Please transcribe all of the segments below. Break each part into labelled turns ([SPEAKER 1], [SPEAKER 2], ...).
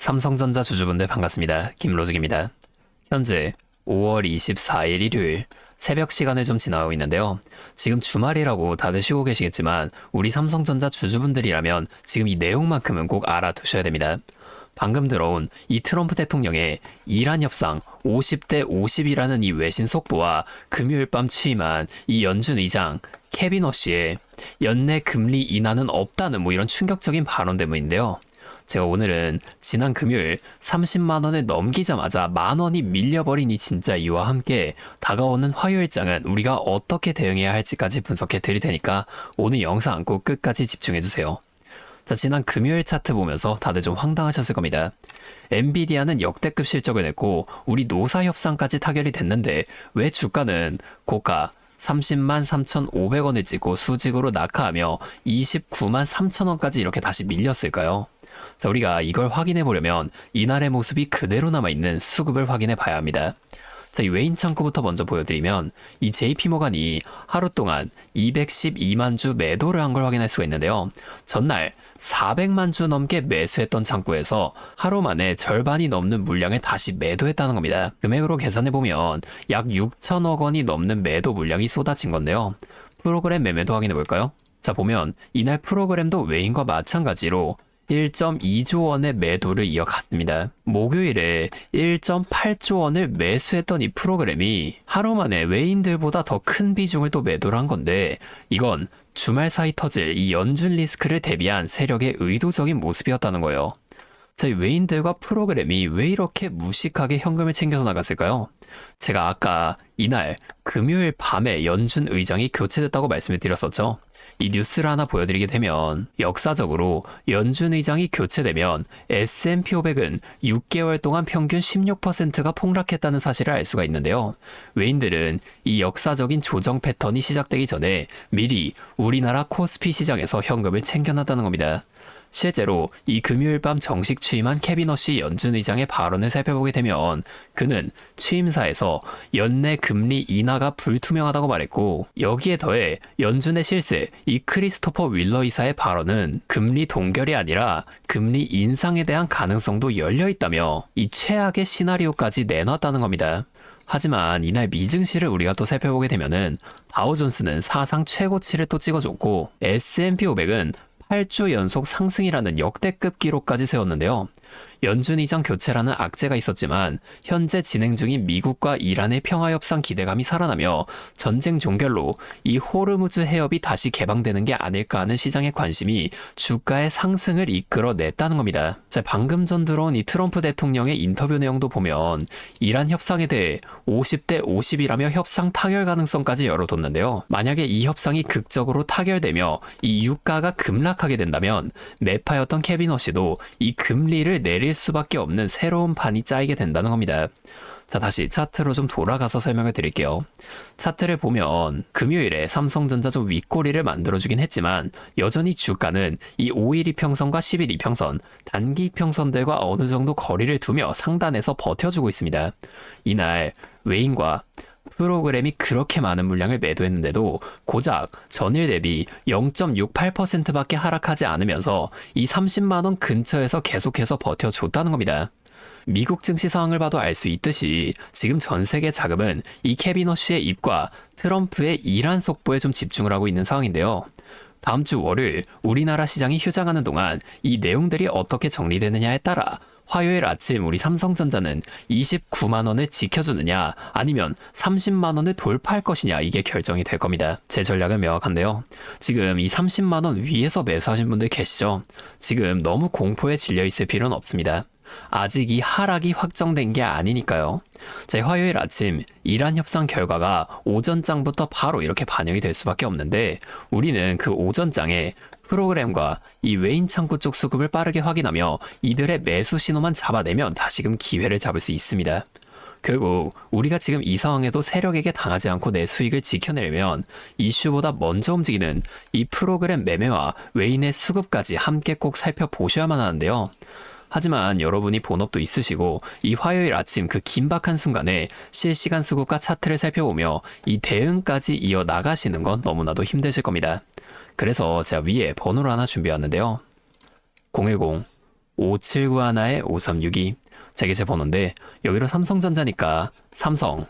[SPEAKER 1] 삼성전자 주주분들 반갑습니다. 김로직입니다. 현재 5월 24일 일요일 새벽 시간을 좀 지나고 있는데요. 지금 주말이라고 다들 쉬고 계시겠지만 우리 삼성전자 주주분들이라면 지금 이 내용만큼은 꼭 알아두셔야 됩니다. 방금 들어온 이 트럼프 대통령의 이란 협상 50대 50이라는 이 외신 속보와 금요일 밤 취임한 이 연준 의장 케빈 허씨의 연내 금리 인하는 없다는 이런 충격적인 발언 때문인데요. 제가 오늘은 지난 금요일 30만 원을 넘기자마자 만 원이 밀려버린 이 진짜 이와 함께 다가오는 화요일장은 우리가 어떻게 대응해야 할지까지 분석해 드릴 테니까 오늘 영상 꼭 끝까지 집중해 주세요. 자, 지난 금요일 차트 보면서 다들 좀 황당하셨을 겁니다. 엔비디아는 역대급 실적을 냈고 우리 노사 협상까지 타결이 됐는데 왜 주가는 고가 30만 3,500원을 찍고 수직으로 낙하하며 29만 3천원까지 이렇게 다시 밀렸을까요? 자, 우리가 이걸 확인해 보려면 이날의 모습이 그대로 남아있는 수급을 확인해 봐야 합니다. 자, 이 외인 창구부터 먼저 보여드리면 이 JP모간이 하루 동안 212만 주 매도를 한 걸 확인할 수가 있는데요. 전날 400만 주 넘게 매수했던 창구에서 하루 만에 절반이 넘는 물량을 다시 매도했다는 겁니다. 금액으로 계산해 보면 약 6천억 원이 넘는 매도 물량이 쏟아진 건데요. 프로그램 매매도 확인해 볼까요? 자, 보면 이날 프로그램도 외인과 마찬가지로 1.2조 원의 매도를 이어갔습니다. 목요일에 1.8조 원을 매수했던 이 프로그램이 하루 만에 외인들보다 더 큰 비중을 또 매도를 한 건데 이건 주말 사이 터질 이 연준 리스크를 대비한 세력의 의도적인 모습이었다는 거예요. 자, 이 외인들과 프로그램이 왜 이렇게 무식하게 현금을 챙겨서 나갔을까요? 제가 아까 이날 금요일 밤에 연준 의장이 교체됐다고 말씀을 드렸었죠. 이 뉴스를 하나 보여드리게 되면 역사적으로 연준 의장이 교체되면 S&P 500은 6개월 동안 평균 16%가 폭락했다는 사실을 알 수가 있는데요. 외인들은 이 역사적인 조정 패턴이 시작되기 전에 미리 우리나라 코스피 시장에서 현금을 챙겨놨다는 겁니다. 실제로 이 금요일 밤 정식 취임한 케빈 허씨 연준 의장의 발언을 살펴보게 되면 그는 취임사에서 연내 금리 인하가 불투명하다고 말했고 여기에 더해 연준의 실세 이 크리스토퍼 윌러 이사의 발언은 금리 동결이 아니라 금리 인상에 대한 가능성도 열려있다며 이 최악의 시나리오까지 내놨다는 겁니다. 하지만 이날 미증시를 우리가 또 살펴보게 되면은 다우존스는 사상 최고치를 또 찍어줬고 S&P 500은 8주 연속 상승이라는 역대급 기록까지 세웠는데요. 연준 의장 교체라는 악재가 있었지만 현재 진행 중인 미국과 이란의 평화협상 기대감이 살아나며 전쟁 종결로 이 호르무즈 해협이 다시 개방되는 게 아닐까 하는 시장의 관심이 주가의 상승을 이끌어냈다는 겁니다. 자, 방금 전 들어온 이 트럼프 대통령의 인터뷰 내용도 보면 이란 협상에 대해 50대 50이라며 협상 타결 가능성까지 열어뒀는데요. 만약에 이 협상이 극적으로 타결되며 이 유가가 급락하게 된다면 매파였던 케빈 허씨도 이 금리를 내릴 수밖에 없는 새로운 판이 짜이게 된다는 겁니다. 자, 다시 차트로 좀 돌아가서 설명을 드릴게요. 차트를 보면 금요일에 삼성전자 좀 윗꼬리를 만들어주긴 했지만 여전히 주가는 이 5일 이평선과 10일 이평선, 단기 이평선들과 어느 정도 거리를 두며 상단에서 버텨주고 있습니다. 이날 외인과 프로그램이 그렇게 많은 물량을 매도했는데도 고작 전일 대비 0.68%밖에 하락하지 않으면서 이 30만원 근처에서 계속해서 버텨줬다는 겁니다. 미국 증시 상황을 봐도 알 수 있듯이 지금 전 세계 자금은 이 케빈 허씨의 입과 트럼프의 이란 속보에 좀 집중을 하고 있는 상황인데요. 다음 주 월요일 우리나라 시장이 휴장하는 동안 이 내용들이 어떻게 정리되느냐에 따라 화요일 아침 우리 삼성전자는 29만 원을 지켜주느냐 아니면 30만 원을 돌파할 것이냐 이게 결정이 될 겁니다. 제 전략은 명확한데요. 지금 이 30만 원 위에서 매수하신 분들 계시죠? 지금 너무 공포에 질려 있을 필요는 없습니다. 아직 이 하락이 확정된 게 아니니까요. 자, 화요일 아침 이란 협상 결과가 오전장부터 바로 이렇게 반영이 될 수밖에 없는데 우리는 그 오전장에 프로그램과 이 외인 창구 쪽 수급을 빠르게 확인하며 이들의 매수 신호만 잡아내면 다시금 기회를 잡을 수 있습니다. 결국 우리가 지금 이 상황에도 세력에게 당하지 않고 내 수익을 지켜내려면 이슈보다 먼저 움직이는 이 프로그램 매매와 외인의 수급까지 함께 꼭 살펴보셔야만 하는데요. 하지만 여러분이 본업도 있으시고 이 화요일 아침 그 긴박한 순간에 실시간 수급과 차트를 살펴보며 이 대응까지 이어나가시는 건 너무나도 힘드실 겁니다. 그래서 제가 위에 번호를 하나 준비해왔는데요. 010 5791-5362. 자, 이게 제 번호인데 여기로 삼성전자니까 삼성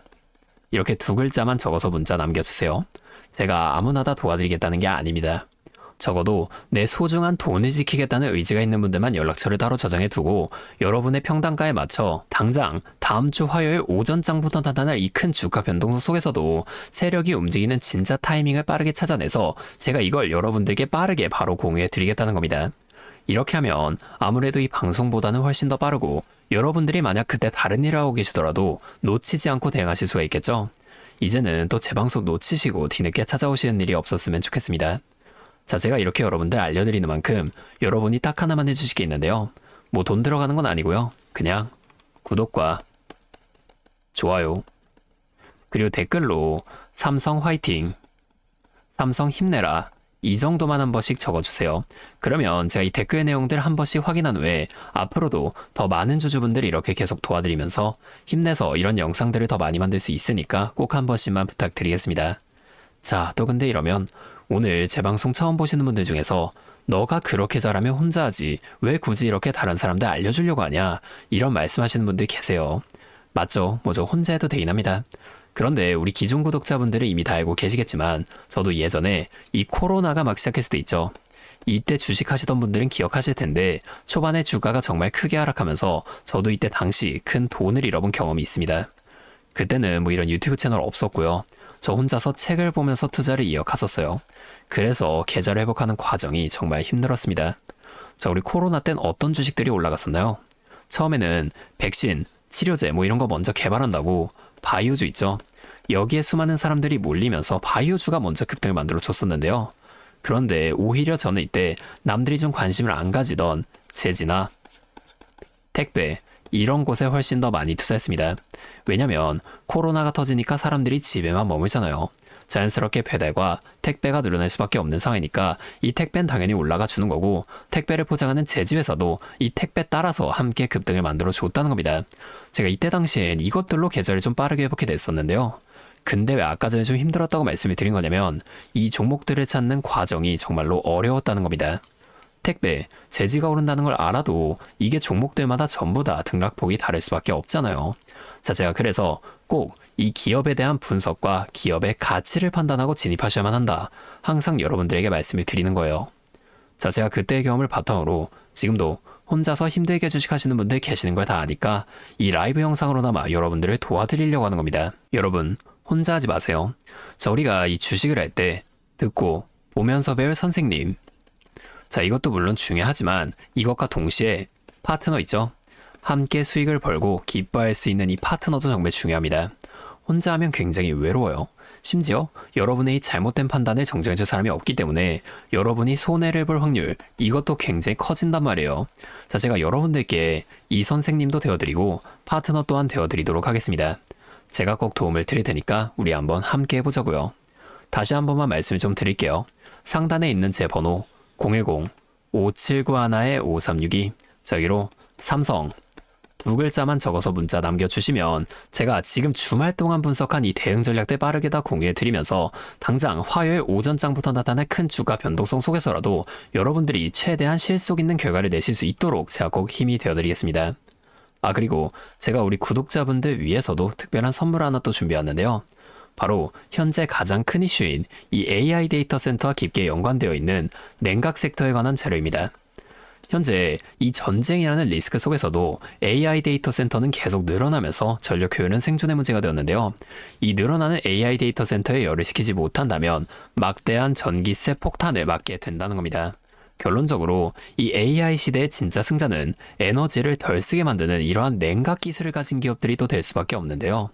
[SPEAKER 1] 이렇게 두 글자만 적어서 문자 남겨주세요. 제가 아무나 다 도와드리겠다는 게 아닙니다. 적어도 내 소중한 돈을 지키겠다는 의지가 있는 분들만 연락처를 따로 저장해 두고 여러분의 평단가에 맞춰 당장 다음 주 화요일 오전장부터 나타날 이 큰 주가 변동성 속에서도 세력이 움직이는 진짜 타이밍을 빠르게 찾아내서 제가 이걸 여러분들께 빠르게 바로 공유해 드리겠다는 겁니다. 이렇게 하면 아무래도 이 방송보다는 훨씬 더 빠르고 여러분들이 만약 그때 다른 일을 하고 계시더라도 놓치지 않고 대응하실 수가 있겠죠. 이제는 또 제 방송 놓치시고 뒤늦게 찾아오시는 일이 없었으면 좋겠습니다. 자, 제가 이렇게 여러분들 알려드리는 만큼 여러분이 딱 하나만 해주실 게 있는데요. 뭐 돈 들어가는 건 아니고요. 그냥 구독과 좋아요 그리고 댓글로 삼성 화이팅, 삼성 힘내라 이 정도만 한 번씩 적어주세요. 그러면 제가 이 댓글 내용들 한 번씩 확인한 후에 앞으로도 더 많은 주주분들 이렇게 계속 도와드리면서 힘내서 이런 영상들을 더 많이 만들 수 있으니까 꼭 한 번씩만 부탁드리겠습니다. 자, 또 근데 이러면 오늘 제 방송 처음 보시는 분들 중에서 너가 그렇게 잘하면 혼자 하지 왜 굳이 이렇게 다른 사람들 알려주려고 하냐 이런 말씀하시는 분들 계세요. 맞죠? 뭐죠? 혼자 해도 되긴 합니다. 그런데 우리 기존 구독자분들은 이미 다 알고 계시겠지만 저도 예전에 이 코로나가 막 시작했을 때 있죠. 이때 주식하시던 분들은 기억하실 텐데 초반에 주가가 정말 크게 하락하면서 저도 이때 당시 큰 돈을 잃어본 경험이 있습니다. 그때는 뭐 이런 유튜브 채널 없었고요. 저 혼자서 책을 보면서 투자를 이어갔었어요. 그래서 계좌를 회복하는 과정이 정말 힘들었습니다. 자, 우리 코로나 땐 어떤 주식들이 올라갔었나요? 처음에는 백신, 치료제 뭐 이런 거 먼저 개발한다고 바이오주 있죠. 여기에 수많은 사람들이 몰리면서 바이오주가 먼저 급등을 만들어 줬었는데요. 그런데 오히려 저는 이때 남들이 좀 관심을 안 가지던 제지나 택배 이런 곳에 훨씬 더 많이 투자했습니다. 왜냐면 코로나가 터지니까 사람들이 집에만 머물잖아요. 자연스럽게 배달과 택배가 늘어날 수밖에 없는 상황이니까 이 택배는 당연히 올라가 주는 거고 택배를 포장하는 제지회사도 이 택배 따라서 함께 급등을 만들어 줬다는 겁니다. 제가 이때 당시엔 이것들로 계좌를 좀 빠르게 회복해 냈었는데요. 근데 왜 아까 전에 좀 힘들었다고 말씀을 드린 거냐면 이 종목들을 찾는 과정이 정말로 어려웠다는 겁니다. 택배, 제지가 오른다는 걸 알아도 이게 종목들마다 전부 다 등락폭이 다를 수밖에 없잖아요. 자, 제가 그래서 꼭 이 기업에 대한 분석과 기업의 가치를 판단하고 진입하셔야만 한다. 항상 여러분들에게 말씀을 드리는 거예요. 자, 제가 그때의 경험을 바탕으로 지금도 혼자서 힘들게 주식하시는 분들 계시는 걸 다 아니까 이 라이브 영상으로나마 여러분들을 도와드리려고 하는 겁니다. 여러분, 혼자 하지 마세요. 자, 우리가 이 주식을 할 때 듣고 보면서 배울 선생님. 자, 이것도 물론 중요하지만 이것과 동시에 파트너 있죠? 함께 수익을 벌고 기뻐할 수 있는 이 파트너도 정말 중요합니다. 혼자 하면 굉장히 외로워요. 심지어 여러분의 이 잘못된 판단을 정정해줄 사람이 없기 때문에 여러분이 손해를 볼 확률 이것도 굉장히 커진단 말이에요. 자, 제가 여러분들께 이 선생님도 되어드리고 파트너 또한 되어드리도록 하겠습니다. 제가 꼭 도움을 드릴 테니까 우리 한번 함께 해보자고요. 다시 한 번만 말씀을 좀 드릴게요. 상단에 있는 제 번호 010-5791-5362 저기로 삼성 두 글자만 적어서 문자 남겨주시면 제가 지금 주말 동안 분석한 이 대응 전략들 빠르게 다 공유해드리면서 당장 화요일 오전장부터 나타날 큰 주가 변동성 속에서라도 여러분들이 최대한 실속 있는 결과를 내실 수 있도록 제가 꼭 힘이 되어드리겠습니다. 아, 그리고 제가 우리 구독자분들 위해서도 특별한 선물 하나 또 준비했는데요. 바로 현재 가장 큰 이슈인 이 AI 데이터 센터와 깊게 연관되어 있는 냉각 섹터에 관한 자료입니다. 현재 이 전쟁이라는 리스크 속에서도 AI 데이터 센터는 계속 늘어나면서 전력 효율은 생존의 문제가 되었는데요. 이 늘어나는 AI 데이터 센터에 열을 식히지 못한다면 막대한 전기세 폭탄을 맞게 된다는 겁니다. 결론적으로 이 AI 시대의 진짜 승자는 에너지를 덜 쓰게 만드는 이러한 냉각 기술을 가진 기업들이 또 될 수밖에 없는데요.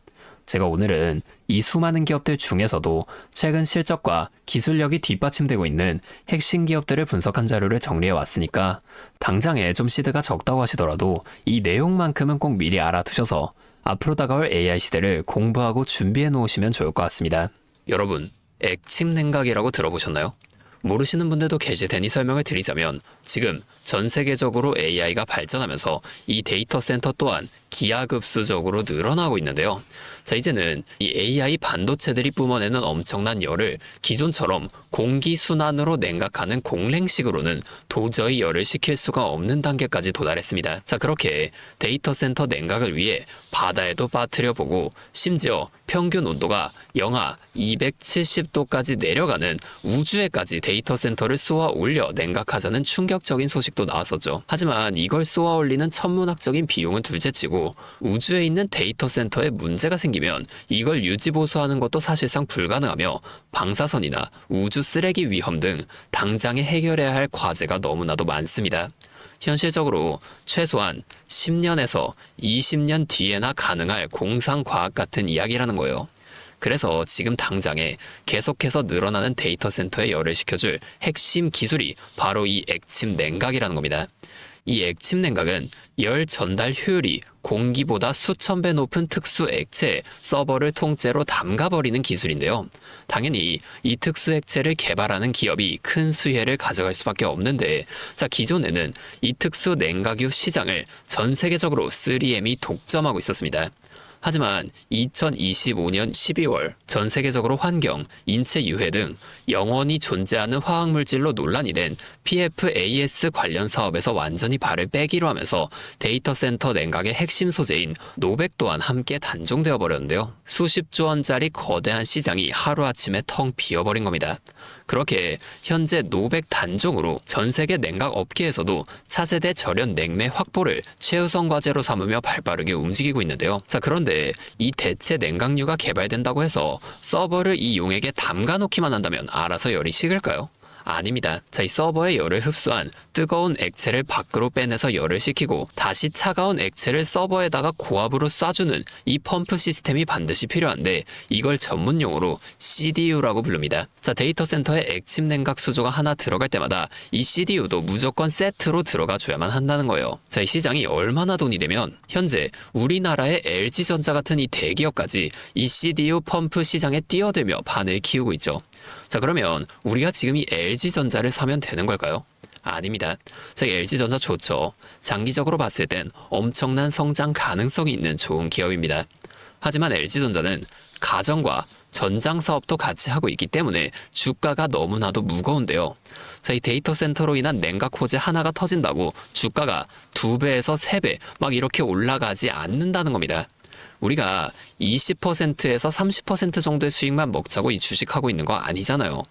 [SPEAKER 1] 제가 오늘은 이 수많은 기업들 중에서도 최근 실적과 기술력이 뒷받침되고 있는 핵심 기업들을 분석한 자료를 정리해 왔으니까 당장에 좀 시드가 적다고 하시더라도 이 내용만큼은 꼭 미리 알아두셔서 앞으로 다가올 AI 시대를 공부하고 준비해 놓으시면 좋을 것 같습니다. 여러분, 액침 냉각이라고 들어보셨나요? 모르시는 분들도 계실 테니 설명을 드리자면 지금 전 세계적으로 AI가 발전하면서 이 데이터 센터 또한 기하급수적으로 늘어나고 있는데요. 자, 이제는 이 AI 반도체들이 뿜어내는 엄청난 열을 기존처럼 공기순환으로 냉각하는 공랭식으로는 도저히 열을 식힐 수가 없는 단계까지 도달했습니다. 자, 그렇게 데이터 센터 냉각을 위해 바다에도 빠뜨려 보고 심지어 평균 온도가 영하 270도까지 내려가는 우주에까지 데이터 센터를 쏘아 올려 냉각하자는 충격적인 소식도 나왔었죠. 하지만 이걸 쏘아 올리는 천문학적인 비용은 둘째치고 우주에 있는 데이터 센터에 문제가 생기면 이걸 유지 보수하는 것도 사실상 불가능하며 방사선이나 우주 쓰레기 위험 등 당장에 해결해야 할 과제가 너무나도 많습니다. 현실적으로 최소한 10년에서 20년 뒤에나 가능할 공상과학 같은 이야기라는 거예요. 그래서 지금 당장에 계속해서 늘어나는 데이터 센터에 열을 식혀줄 핵심 기술이 바로 이 액침 냉각이라는 겁니다. 이 액침 냉각은 열 전달 효율이 공기보다 수천 배 높은 특수 액체에 서버를 통째로 담가버리는 기술인데요. 당연히 이 특수 액체를 개발하는 기업이 큰 수혜를 가져갈 수밖에 없는데, 자, 기존에는 이 특수 냉각유 시장을 전 세계적으로 3M이 독점하고 있었습니다. 하지만 2025년 12월 전 세계적으로 환경, 인체 유해 등 영원히 존재하는 화학물질로 논란이 된 PFAS 관련 사업에서 완전히 발을 빼기로 하면서 데이터 센터 냉각의 핵심 소재인 노백 또한 함께 단종되어 버렸는데요. 수십조 원짜리 거대한 시장이 하루아침에 텅 비어버린 겁니다. 그렇게 현재 노백 단종으로 전 세계 냉각 업계에서도 차세대 절연 냉매 확보를 최우선 과제로 삼으며 발빠르게 움직이고 있는데요. 자, 그런데 이 대체 냉각유가 개발된다고 해서 서버를 이 용액에 담가놓기만 한다면 알아서 열이 식을까요? 아닙니다. 자, 이 서버에 열을 흡수한 뜨거운 액체를 밖으로 빼내서 열을 식히고 다시 차가운 액체를 서버에다가 고압으로 쏴주는 이 펌프 시스템이 반드시 필요한데 이걸 전문용어로 CDU라고 부릅니다. 자, 데이터 센터에 액침 냉각 수조가 하나 들어갈 때마다 이 CDU도 무조건 세트로 들어가 줘야만 한다는 거예요. 자, 이 시장이 얼마나 돈이 되면 현재 우리나라의 LG전자 같은 이 대기업까지 이 CDU 펌프 시장에 뛰어들며 판을 키우고 있죠. 자, 그러면 우리가 지금 이 LG전자를 사면 되는 걸까요? 아닙니다. 자, LG전자 좋죠. 장기적으로 봤을 땐 엄청난 성장 가능성이 있는 좋은 기업입니다. 하지만 LG전자는 가전과 전장 사업도 같이 하고 있기 때문에 주가가 너무나도 무거운데요. 자, 이 데이터 센터로 인한 냉각 호재 하나가 터진다고 주가가 2배에서 3배 막 이렇게 올라가지 않는다는 겁니다. 우리가 20%에서 30% 정도의 수익만 먹자고 이 주식하고 있는 거 아니잖아요.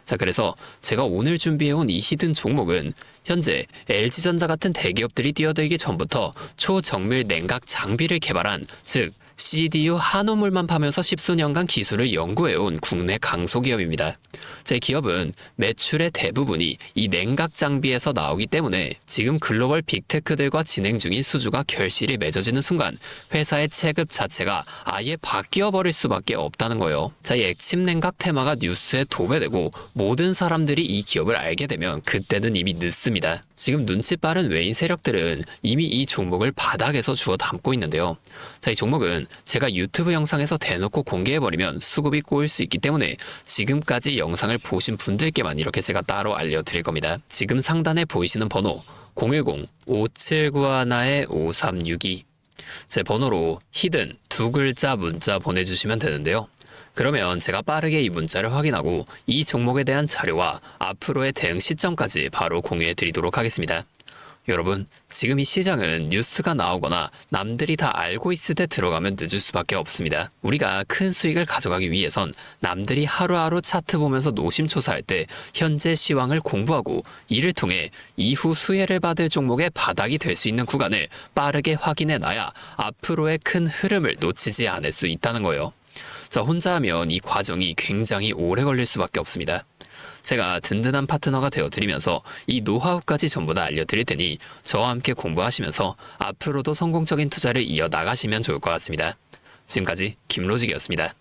[SPEAKER 1] 자, 그래서 제가 오늘 준비해온 이 히든 종목은 현재 LG전자 같은 대기업들이 뛰어들기 전부터 초정밀 냉각 장비를 개발한, 즉 CDU 한우물만 파면서 십수년간 기술을 연구해온 국내 강소기업입니다. 제 기업은 매출의 대부분이 이 냉각 장비에서 나오기 때문에 지금 글로벌 빅테크들과 진행 중인 수주가 결실이 맺어지는 순간 회사의 체급 자체가 아예 바뀌어 버릴 수밖에 없다는 거예요. 자, 이 액침 냉각 테마가 뉴스에 도배되고 모든 사람들이 이 기업을 알게 되면 그때는 이미 늦습니다. 지금 눈치 빠른 외인 세력들은 이미 이 종목을 바닥에서 주워 담고 있는데요. 자, 이 종목은 제가 유튜브 영상에서 대놓고 공개해버리면 수급이 꼬일 수 있기 때문에 지금까지 영상을 보신 분들께만 이렇게 제가 따로 알려드릴 겁니다. 지금 상단에 보이시는 번호 010-5791-5362 제 번호로 히든 2글자 문자 보내주시면 되는데요. 그러면 제가 빠르게 이 문자를 확인하고 이 종목에 대한 자료와 앞으로의 대응 시점까지 바로 공유해 드리도록 하겠습니다. 여러분, 지금 이 시장은 뉴스가 나오거나 남들이 다 알고 있을 때 들어가면 늦을 수밖에 없습니다. 우리가 큰 수익을 가져가기 위해선 남들이 하루하루 차트 보면서 노심초사할 때 현재 시황을 공부하고 이를 통해 이후 수혜를 받을 종목의 바닥이 될 수 있는 구간을 빠르게 확인해 놔야 앞으로의 큰 흐름을 놓치지 않을 수 있다는 거예요. 자, 혼자 하면 이 과정이 굉장히 오래 걸릴 수밖에 없습니다. 제가 든든한 파트너가 되어드리면서 이 노하우까지 전부 다 알려드릴 테니 저와 함께 공부하시면서 앞으로도 성공적인 투자를 이어나가시면 좋을 것 같습니다. 지금까지 김로직이었습니다.